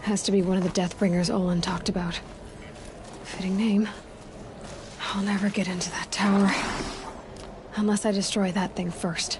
Has to be one of the Deathbringers Olin talked about. Fitting name. I'll never get into that tower. Unless I destroy that thing first.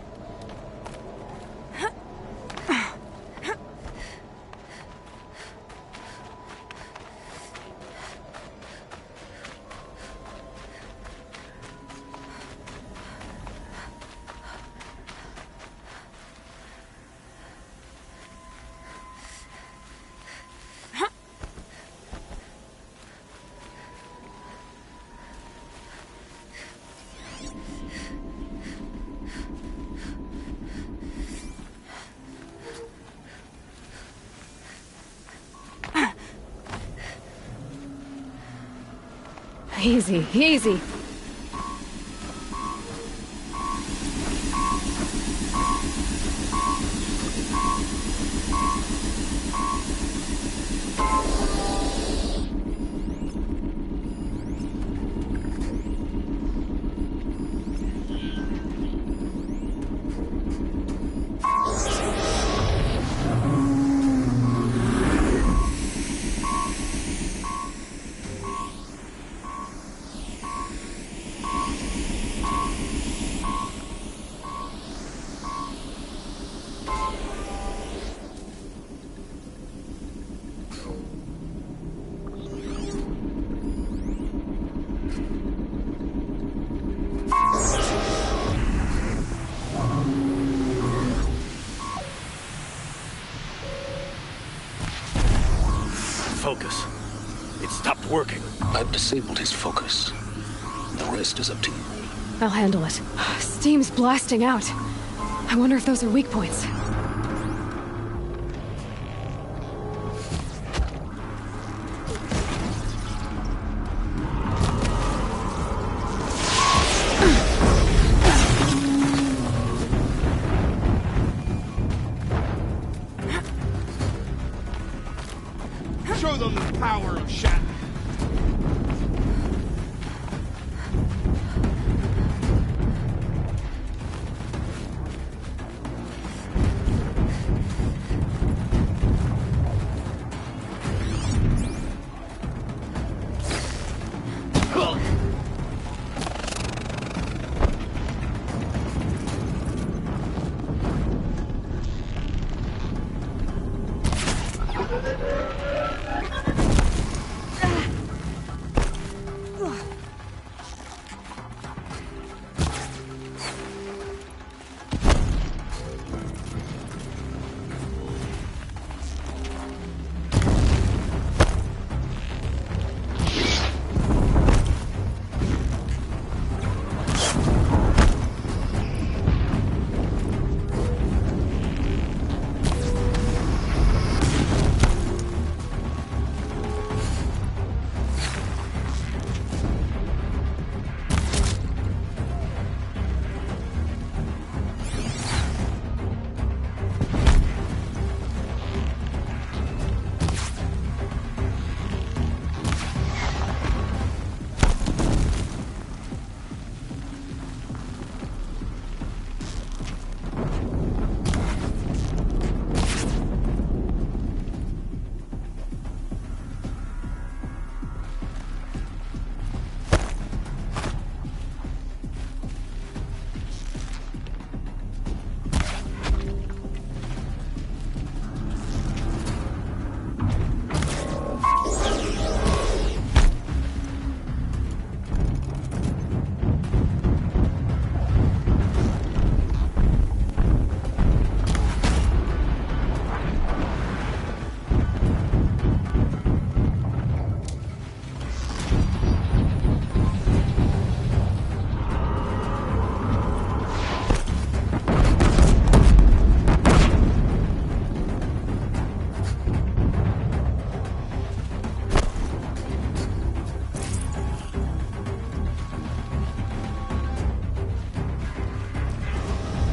Easy, easy. Focus. It stopped working. I've disabled his focus. The rest is up to you. I'll handle it. Steam's blasting out. I wonder if those are weak points. Show them the power of Shatner.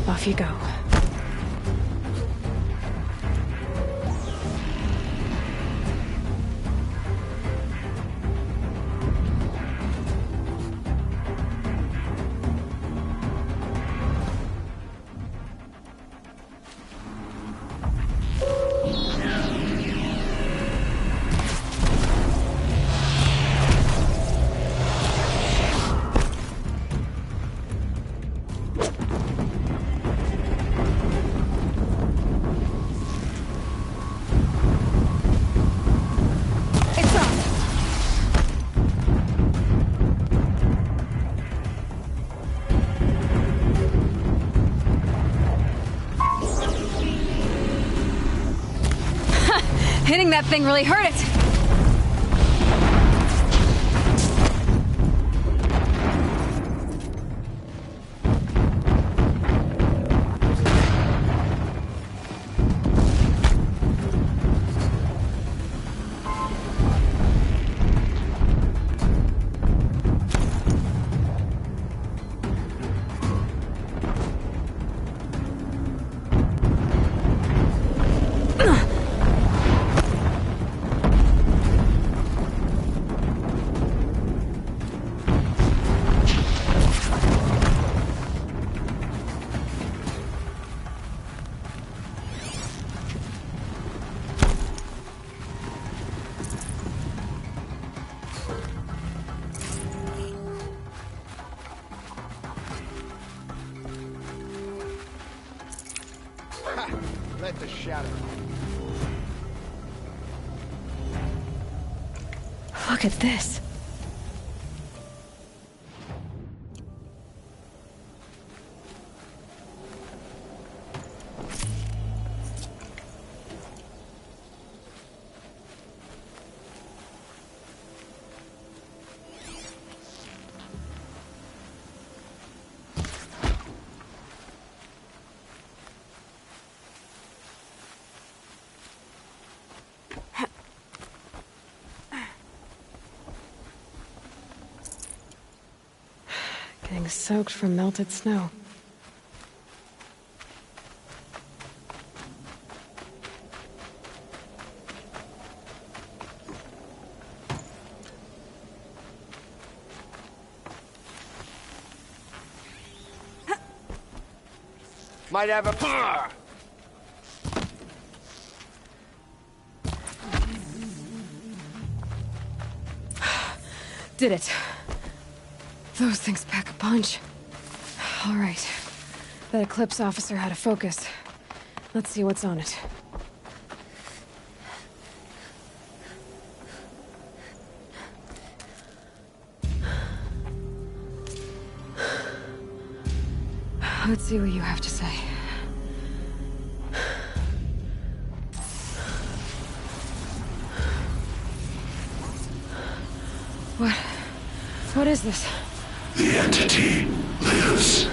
Off you go. Hitting that thing really hurt it! Let the shadow. Look at this. Getting soaked from melted snow. Might have a... Did it. Those things pack a punch. All right. That Eclipse officer had a focus. Let's see what's on it. Let's see what you have to say. What is this? The entity lives.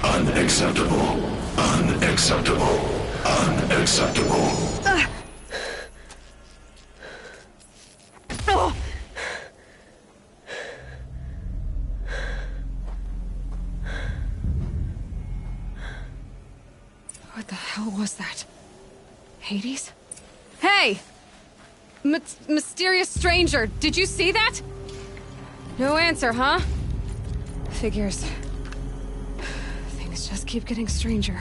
Unacceptable. Unacceptable. Unacceptable. Oh! What the hell was that? Hades? Hey! Mysterious stranger, did you see that? No answer, huh? Figures. Things just keep getting stranger.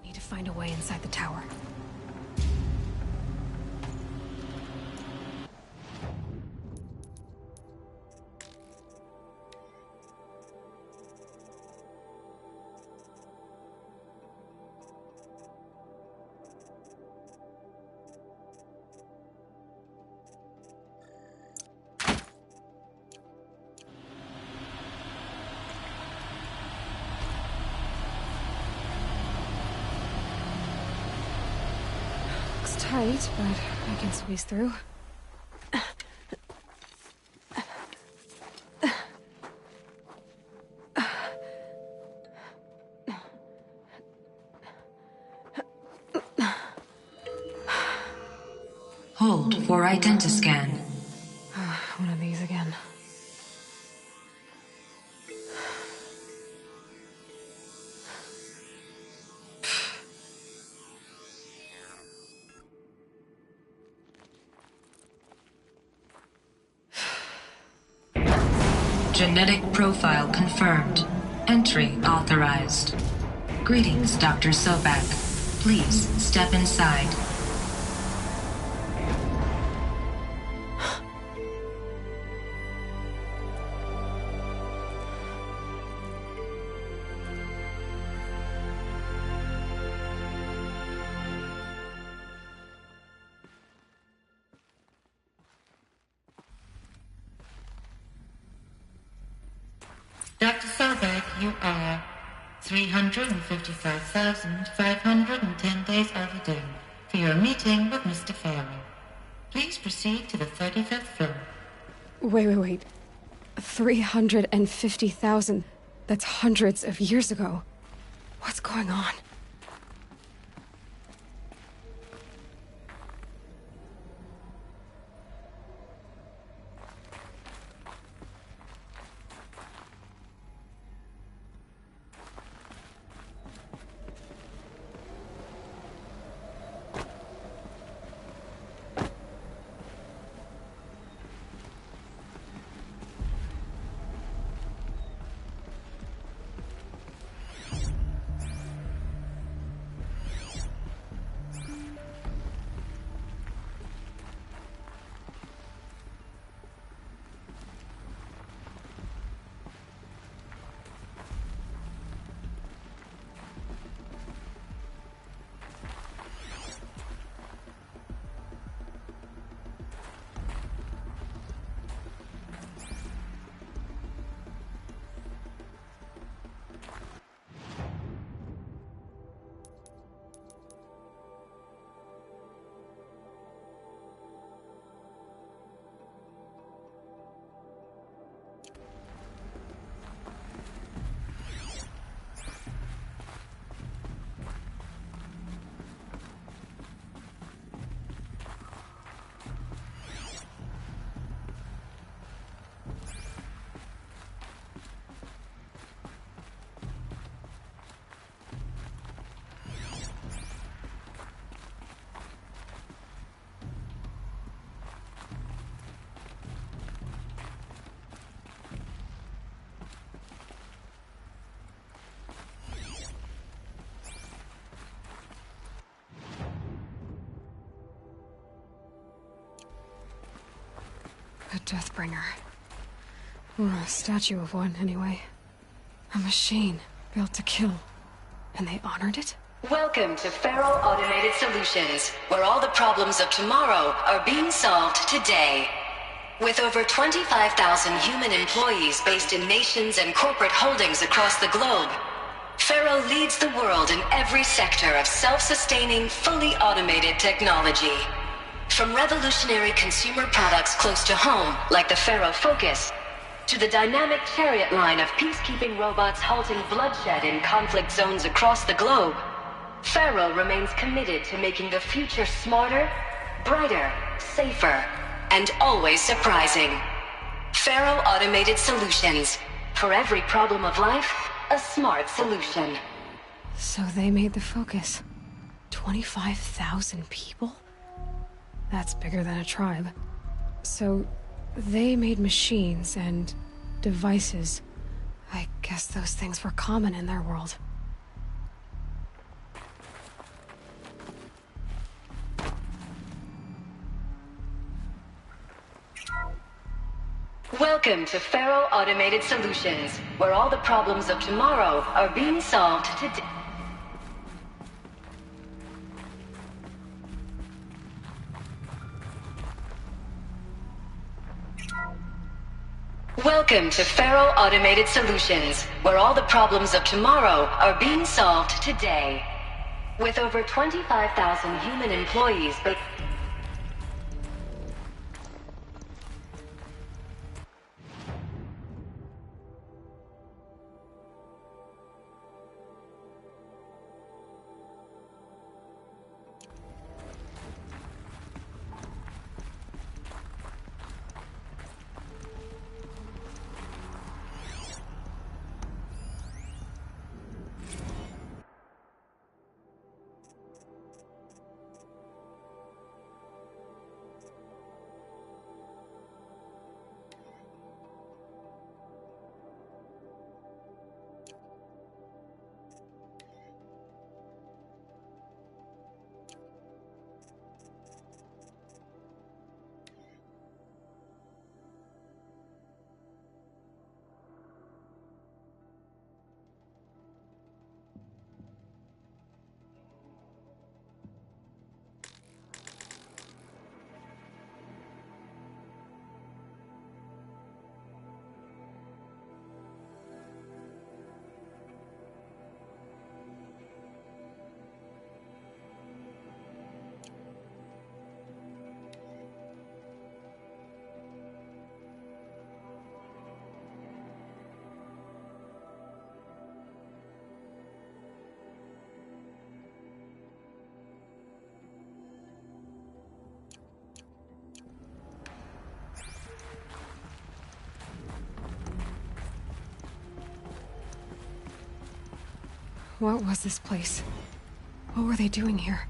Need to find a way inside the tower. Tight, but I can squeeze through. Hold for identiscan. One of these again. Genetic profile confirmed. Entry authorized. Greetings, Dr. Sobek. Please step inside. Dr. Sobek, you are 355,510 days overdue for your meeting with Mr. Farrell. Please proceed to the 35th floor. Wait. 350,000. That's hundreds of years ago. What's going on? A Deathbringer. Or a statue of one, anyway. A machine built to kill. And they honored it? Welcome to Faro Automated Solutions, where all the problems of tomorrow are being solved today. With over 25,000 human employees based in nations and corporate holdings across the globe, Faro leads the world in every sector of self-sustaining, fully automated technology. From revolutionary consumer products close to home, like the Faro Focus, to the dynamic Chariot line of peacekeeping robots halting bloodshed in conflict zones across the globe, Faro remains committed to making the future smarter, brighter, safer, and always surprising. Faro Automated Solutions. For every problem of life, a smart solution. So they made the Focus. 25,000 people? That's bigger than a tribe. So they made machines and devices. I guess those things were common in their world. Welcome to Faro Automated Solutions, where all the problems of tomorrow are being solved today. Welcome to Faro Automated Solutions, where all the problems of tomorrow are being solved today. With over 25,000 human employees, What was this place? What were they doing here?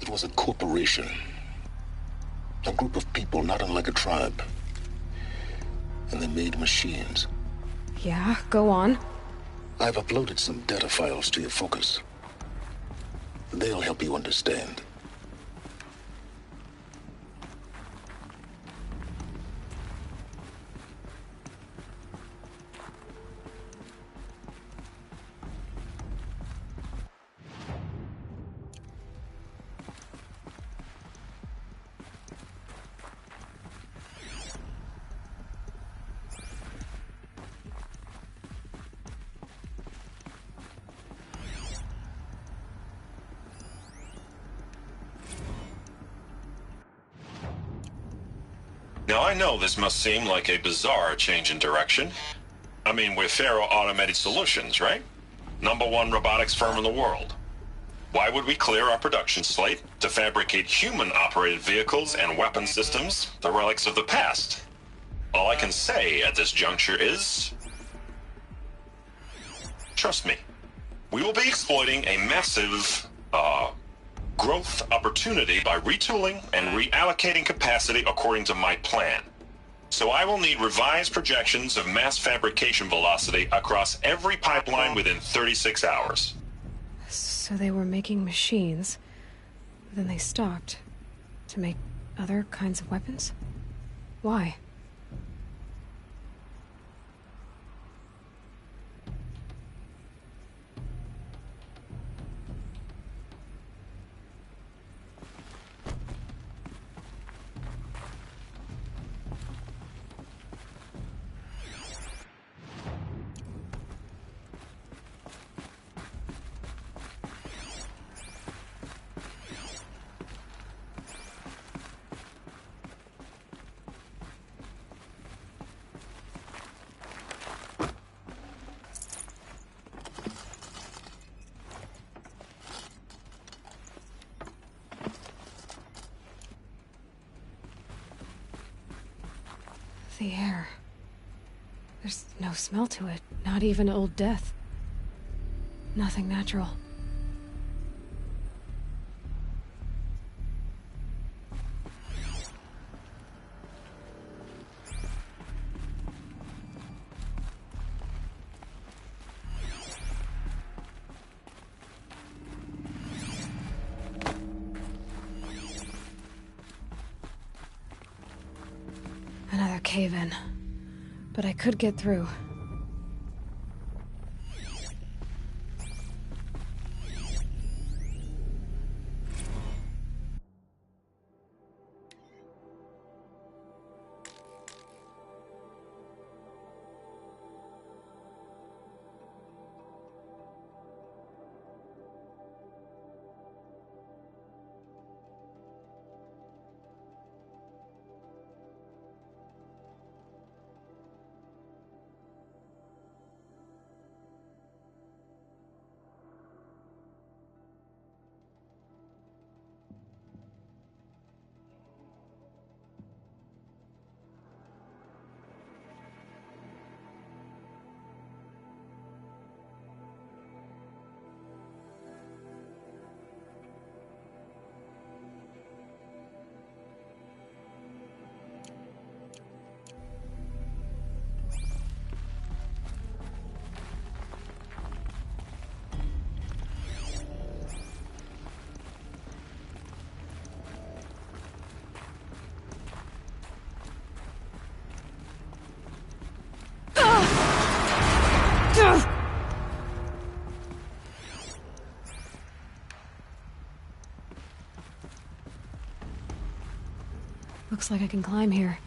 It was a corporation. A group of people not unlike a tribe. And they made machines. Yeah, go on. I've uploaded some data files to your Focus. They'll help you understand. Now, I know this must seem like a bizarre change in direction. I mean, we're Faro Automated Solutions, right? #1 robotics firm in the world. Why would we clear our production slate to fabricate human-operated vehicles and weapon systems, the relics of the past? All I can say at this juncture is... trust me. We will be exploiting a massive, growth opportunity by retooling and reallocating capacity according to my plan. So I will need revised projections of mass fabrication velocity across every pipeline within 36 hours. So they were making machines, but then they stopped to make other kinds of weapons? Why? The air. There's no smell to it, not even old death. Nothing natural. Another cave-in. But I could get through. Looks like I can climb here.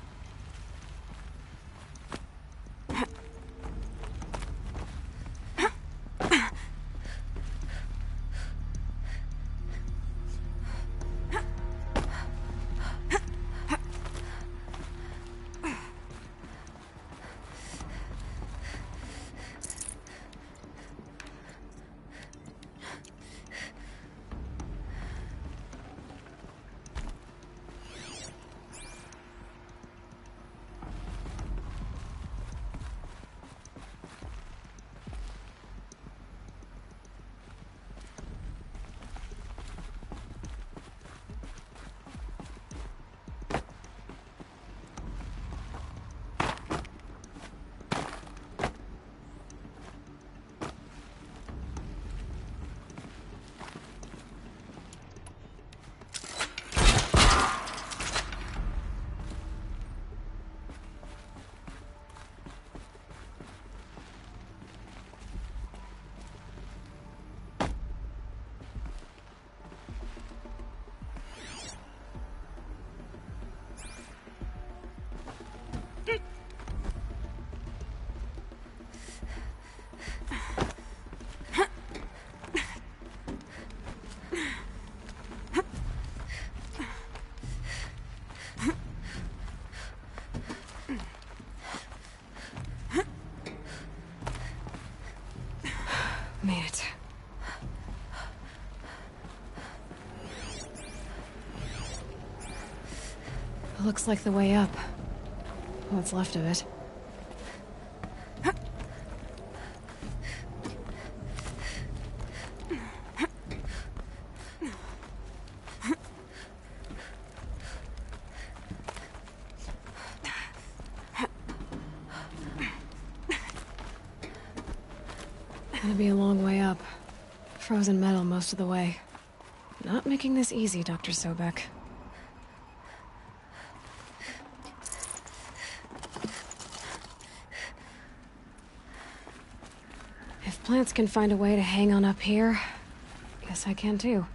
Looks like the way up. What's left of it. Gonna be a long way up. Frozen metal most of the way. Not making this easy, Dr. Sobek. If plants can find a way to hang on up here, guess I can too.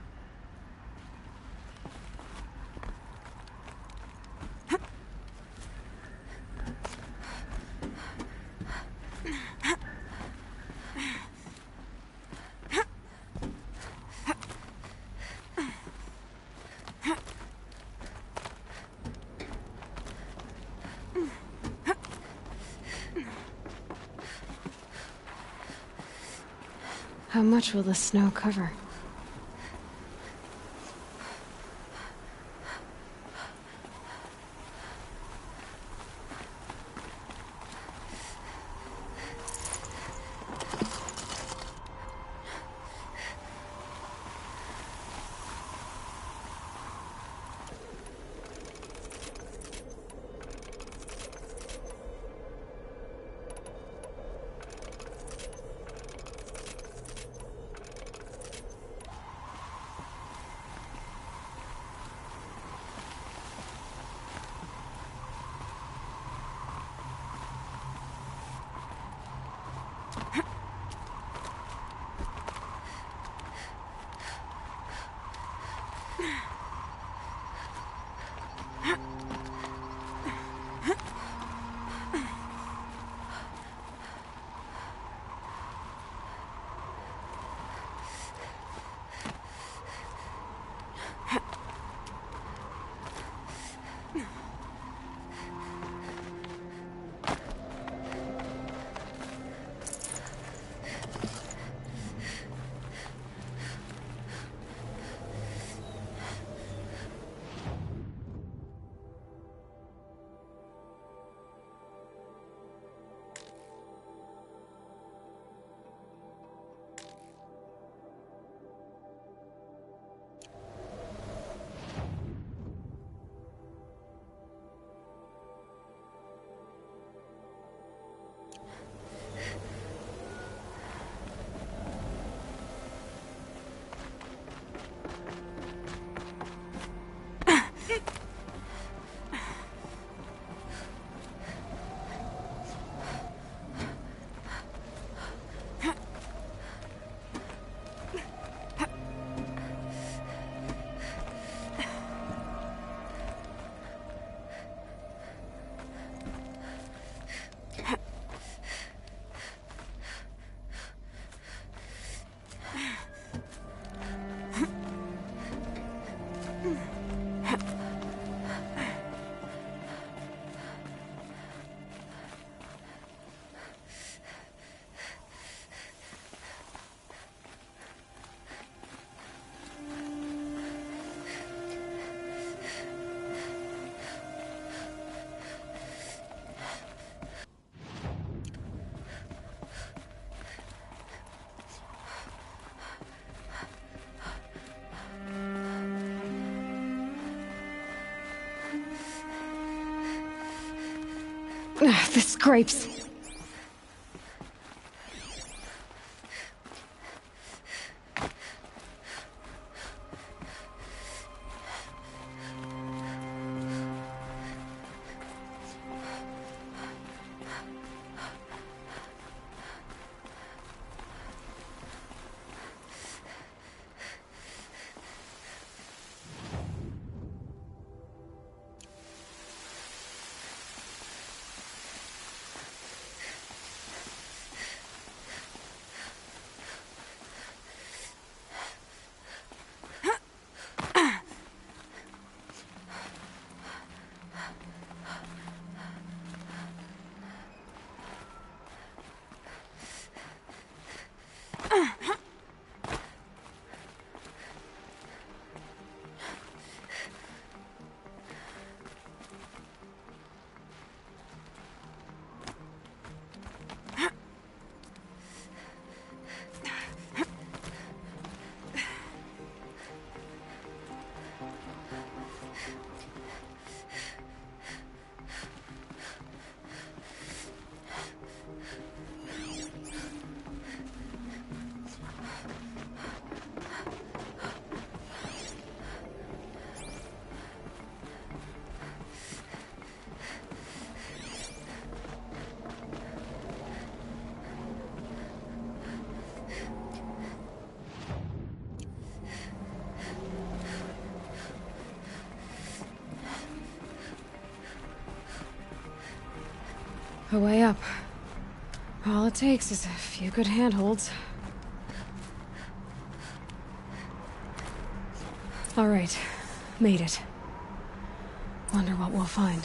How much will the snow cover? The scrapes. A way up. All it takes is a few good handholds. All right. Made it. Wonder what we'll find.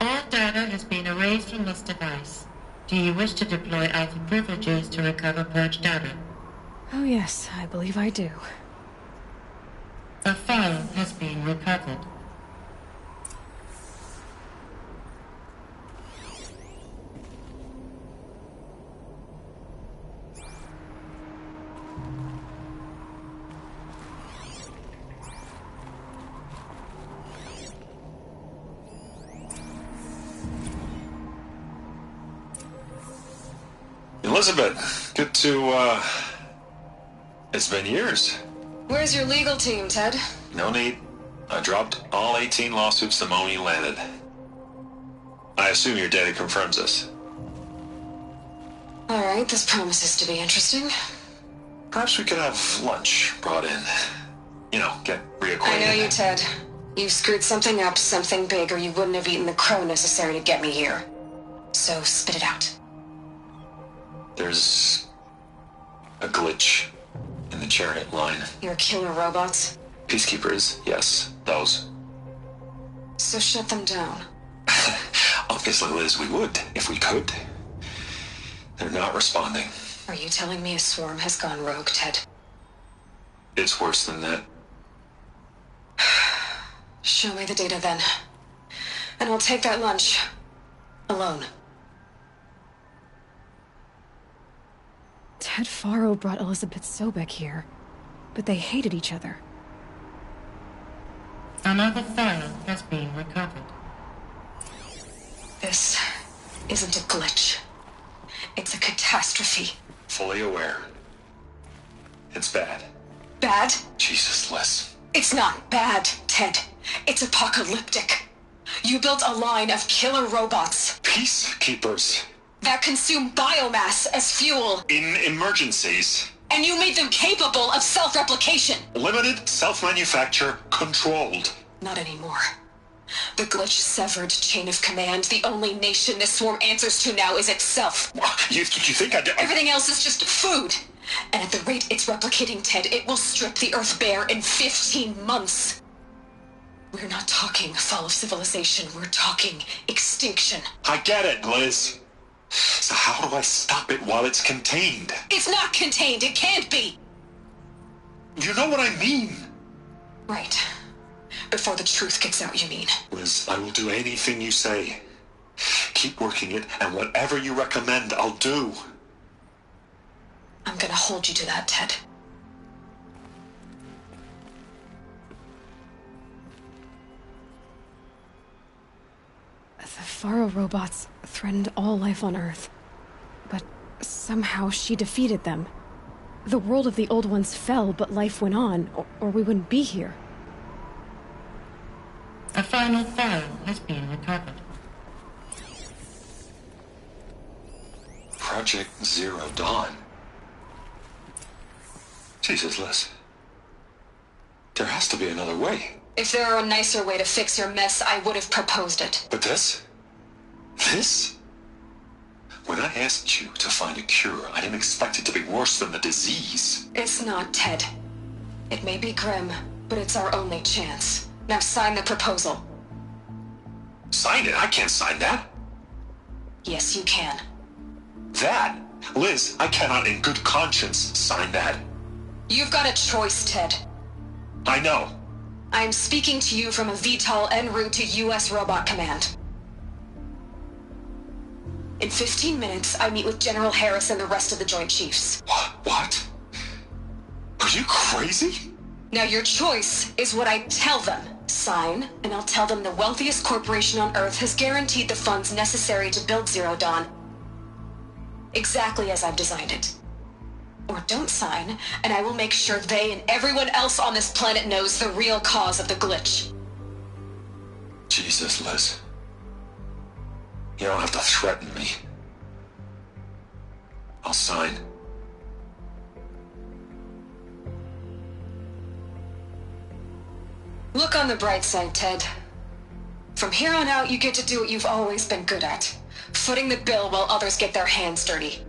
All data has been erased from this device. Do you wish to deploy Alpha privileges to recover purged data? Oh yes, I believe I do. A file has been recovered. Elizabeth, good to, it's been years. Where's your legal team, Ted? No need. I dropped all 18 lawsuits the moment you landed. I assume your data confirms this. All right, this promises to be interesting. Perhaps we could have lunch brought in. You know, get reacquainted. I know you, Ted. You've screwed something up, something big, or you wouldn't have eaten the crow necessary to get me here. So spit it out. There's a glitch in the chariot line. Your killer robots? Peacekeepers, yes, those. So shut them down. Obviously, Liz, we would, if we could. They're not responding. Are you telling me a swarm has gone rogue, Ted? It's worse than that. Show me the data then. And I'll take that lunch. Alone. Ted Faro brought Elizabeth Sobek here, but they hated each other. Another file has been recovered. This isn't a glitch. It's a catastrophe. Fully aware. It's bad. Bad? Jesus, Liz. It's not bad, Ted. It's apocalyptic. You built a line of killer robots Peacekeepers. that consume biomass as fuel, In emergencies. and you made them capable of self-replication. Limited, self-manufacture, controlled. Not anymore. The glitch severed chain of command. The only nation this swarm answers to now is itself. You think I did? Everything else is just food. And at the rate it's replicating, Ted, it will strip the Earth bare in 15 months. We're not talking fall of civilization. We're talking extinction. I get it, Liz. So how do I stop it while it's contained? It's not contained. It can't be. You know what I mean. Right. Before the truth gets out, you mean? Liz, I will do anything you say. Keep working it, and whatever you recommend, I'll do. I'm gonna hold you to that, Ted. The Faro robots threatened all life on Earth. But somehow she defeated them. The world of the Old Ones fell, but life went on, or we wouldn't be here. A final file has been recovered. Project Zero Dawn. Jesus, Liz. There has to be another way. If there were a nicer way to fix your mess, I would have proposed it. But this? This? When I asked you to find a cure, I didn't expect it to be worse than the disease. It's not, Ted. It may be grim, but it's our only chance. Now sign the proposal. Sign it? I can't sign that. Yes, you can. That? Liz, I cannot in good conscience sign that. You've got a choice, Ted. I know. I am speaking to you from a VTOL en route to U.S. Robot Command. In 15 minutes, I meet with General Harris and the rest of the Joint Chiefs. What? Are you crazy? Now your choice is what I tell them. Sign, and I'll tell them the wealthiest corporation on Earth has guaranteed the funds necessary to build Zero Dawn. Exactly as I've designed it. or don't sign, and I will make sure they and everyone else on this planet knows the real cause of the glitch. Jesus, Liz. You don't have to threaten me. I'll sign. Look on the bright side, Ted. From here on out, you get to do what you've always been good at. Footing the bill while others get their hands dirty.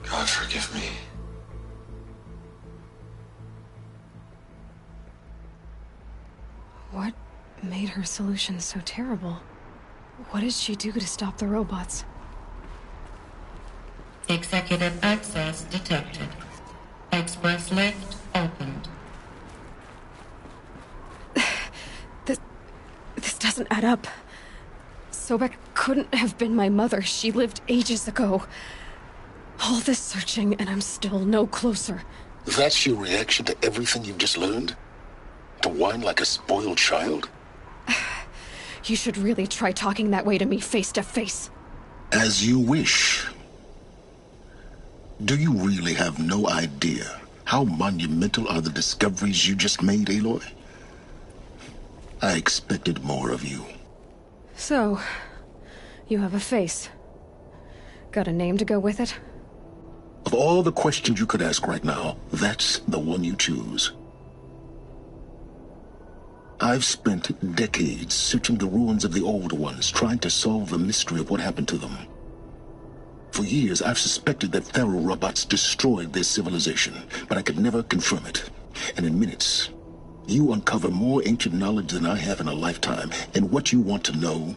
God forgive me. What made her solution so terrible? What did she do to stop the robots? Executive access detected. Express lift opened. This doesn't add up. Sobek couldn't have been my mother. She lived ages ago. All this searching, and I'm still no closer. That's your reaction to everything you've just learned? To whine like a spoiled child? You should really try talking that way to me face to face. As you wish. Do you really have no idea how monumental are the discoveries you just made, Aloy? I expected more of you. So, you have a face. Got a name to go with it? Of all the questions you could ask right now, that's the one you choose. I've spent decades searching the ruins of the old ones, trying to solve the mystery of what happened to them. For years, I've suspected that Faro robots destroyed their civilization, but I could never confirm it. And in minutes, you uncover more ancient knowledge than I have in a lifetime, and what you want to know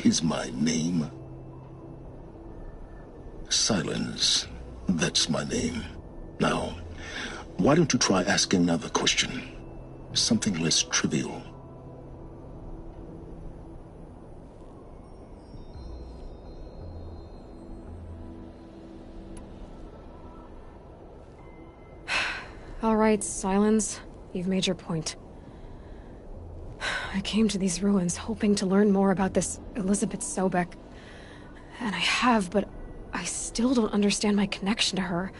is my name. Silence. That's my name. Now, why don't you try asking another question? Something less trivial. All right, Silence. You've made your point. I came to these ruins hoping to learn more about this Elizabeth Sobek. And I have, but I still don't understand my connection to her.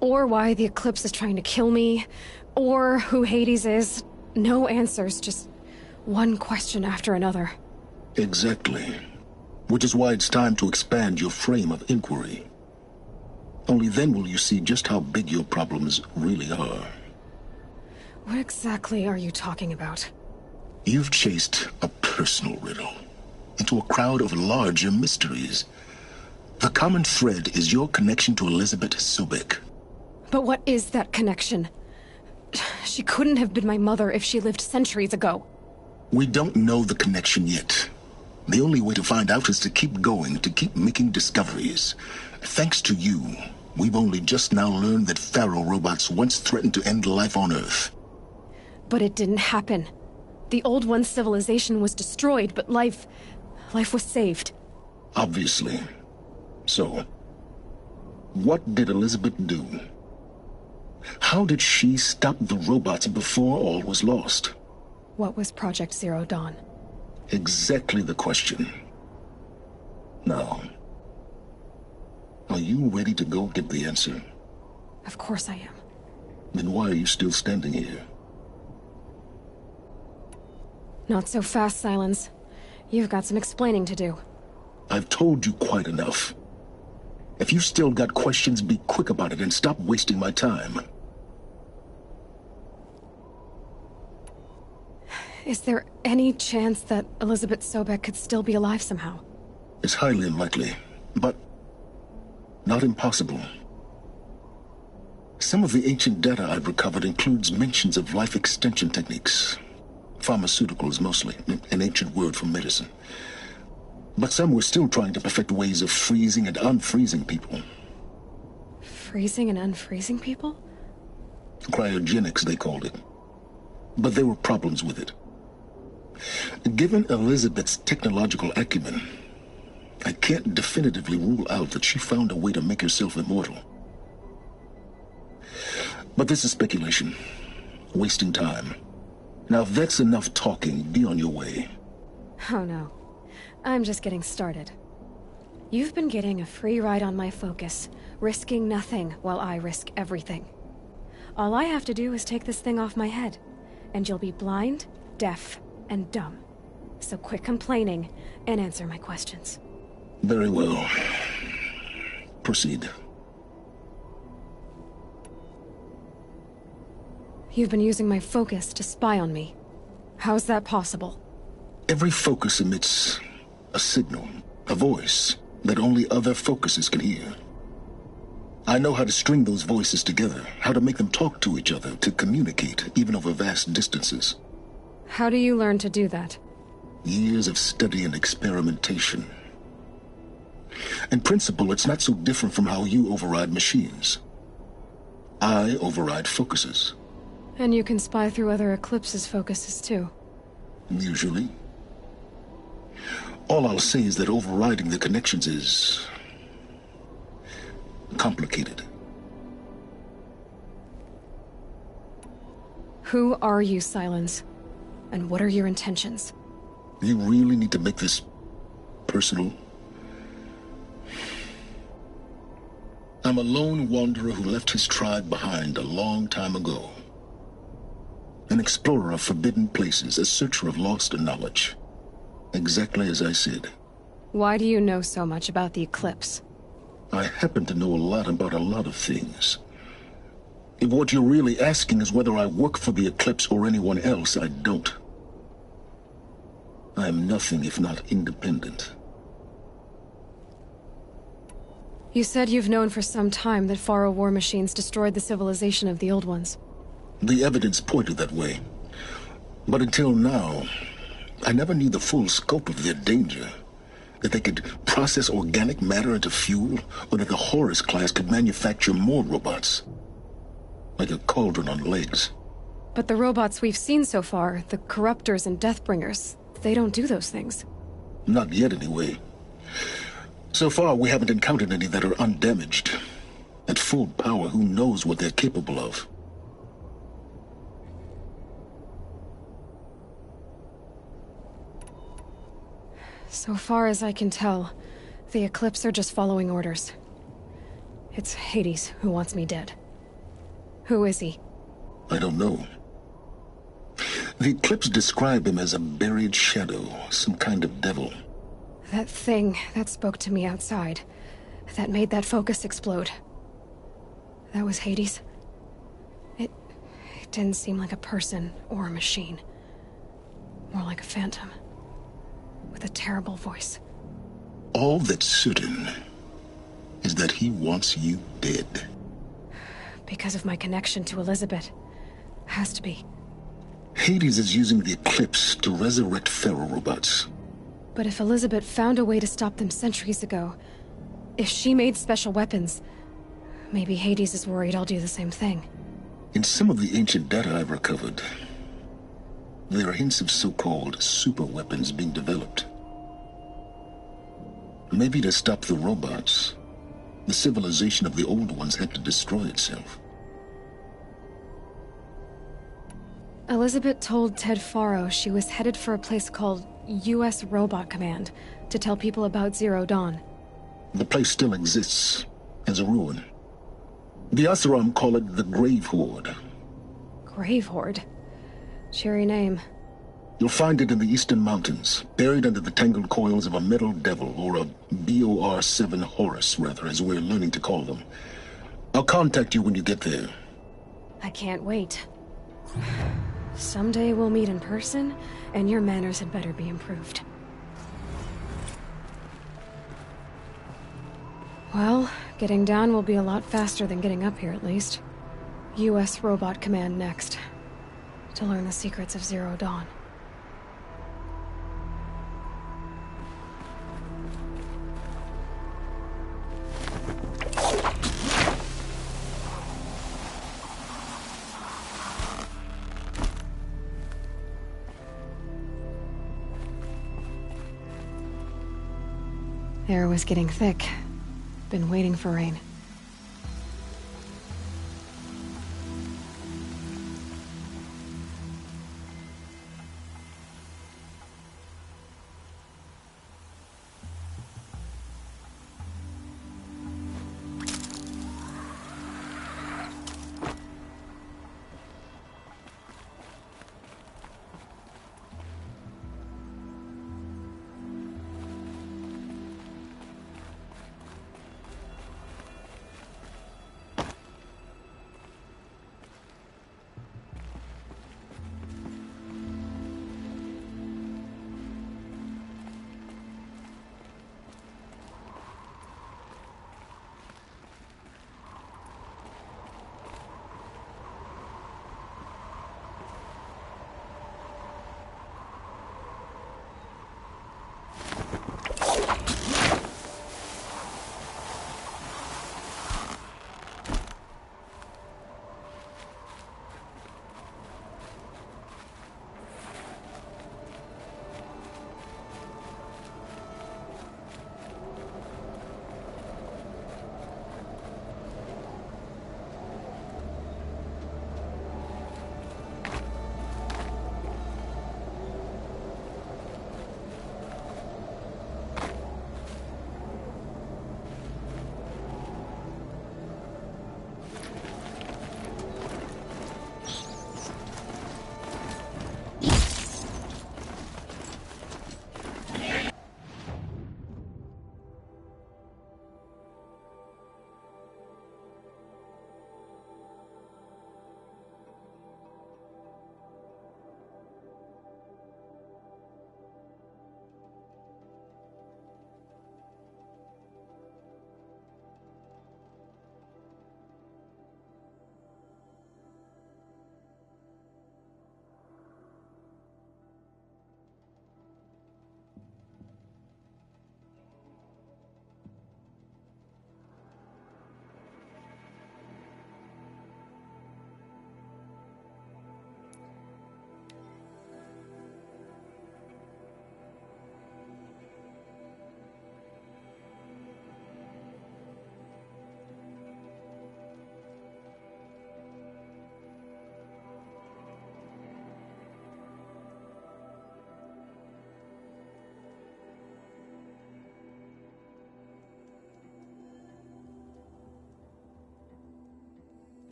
Or why the Eclipse is trying to kill me. Or who Hades is. No answers, just one question after another. Exactly. Which is why it's time to expand your frame of inquiry. Only then will you see just how big your problems really are. What exactly are you talking about? You've chased a personal riddle into a crowd of larger mysteries. The common thread is your connection to Elizabeth Sobek. But what is that connection? She couldn't have been my mother if she lived centuries ago. We don't know the connection yet. The only way to find out is to keep going, to keep making discoveries. Thanks to you, we've only just now learned that Faro robots once threatened to end life on Earth. But it didn't happen. The Old One's civilization was destroyed, but life was saved. Obviously. So, what did Elizabeth do? How did she stop the robots before all was lost? What was Project Zero Dawn? Exactly the question. Now, are you ready to go get the answer? Of course I am. Then why are you still standing here? Not so fast, Silence. You've got some explaining to do. I've told you quite enough. If you still got questions, be quick about it and stop wasting my time. Is there any chance that Elizabeth Sobek could still be alive somehow? It's highly unlikely, but not impossible. Some of the ancient data I've recovered includes mentions of life extension techniques. Pharmaceuticals, mostly, an ancient word for medicine. But some were still trying to perfect ways of freezing and unfreezing people. Freezing and unfreezing people? Cryogenics, they called it. But there were problems with it. Given Elizabeth's technological acumen, I can't definitively rule out that she found a way to make herself immortal. But this is speculation. Wasting time. Now, if that's enough talking, be on your way. Oh no. I'm just getting started. You've been getting a free ride on my focus, risking nothing while I risk everything. All I have to do is take this thing off my head, and you'll be blind, deaf, and dumb. So quit complaining and answer my questions. Very well. Proceed. You've been using my focus to spy on me. How's that possible? Every focus emits a signal, a voice, that only other focuses can hear. I know how to string those voices together, how to make them talk to each other, to communicate, even over vast distances. How do you learn to do that? Years of study and experimentation. In principle, it's not so different from how you override machines. I override focuses. And you can spy through other Eclipse's focuses too. Usually. All I'll say is that overriding the connections is complicated. Who are you, Sylens? And what are your intentions? You really need to make this personal? I'm a lone wanderer who left his tribe behind a long time ago. An explorer of forbidden places, a searcher of lost knowledge. Exactly as I said. Why do you know so much about the Eclipse? I happen to know a lot about a lot of things. If what you're really asking is whether I work for the Eclipse or anyone else, I don't. I am nothing if not independent. You said you've known for some time that Faro war machines destroyed the civilization of the Old Ones. The evidence pointed that way. But until now, I never knew the full scope of their danger. That they could process organic matter into fuel, or that the Horus class could manufacture more robots. Like a cauldron on legs. But the robots we've seen so far, the Corruptors and Deathbringers, they don't do those things. Not yet, anyway. So far, we haven't encountered any that are undamaged. At full power, who knows what they're capable of? So far as I can tell, the Eclipse are just following orders. It's Hades who wants me dead. Who is he? I don't know. The Eclipse described him as a buried shadow, some kind of devil. That thing that spoke to me outside, that made that focus explode. That was Hades. It didn't seem like a person or a machine. More like a phantom. With a terrible voice. All that's certain is that he wants you dead. Because of my connection to Elizabeth. Has to be. Hades is using the Eclipse to resurrect ferrorobots. But if Elizabeth found a way to stop them centuries ago, if she made special weapons, maybe Hades is worried I'll do the same thing. In some of the ancient data I've recovered, there are hints of so-called super weapons being developed. Maybe to stop the robots, the civilization of the Old Ones had to destroy itself. Elizabeth told Ted Faro she was headed for a place called U.S. Robot Command to tell people about Zero Dawn. The place still exists, as a ruin. The Oseram call it the Grave Horde. Grave Horde? Cheery name. You'll find it in the Eastern Mountains, buried under the tangled coils of a metal devil, or a BOR-7 Horus, rather, as we're learning to call them. I'll contact you when you get there. I can't wait. Someday we'll meet in person, and your manners had better be improved. Well, getting down will be a lot faster than getting up here, at least. U.S. Robot Command next. To learn the secrets of Zero Dawn. Air was getting thick. Been waiting for rain.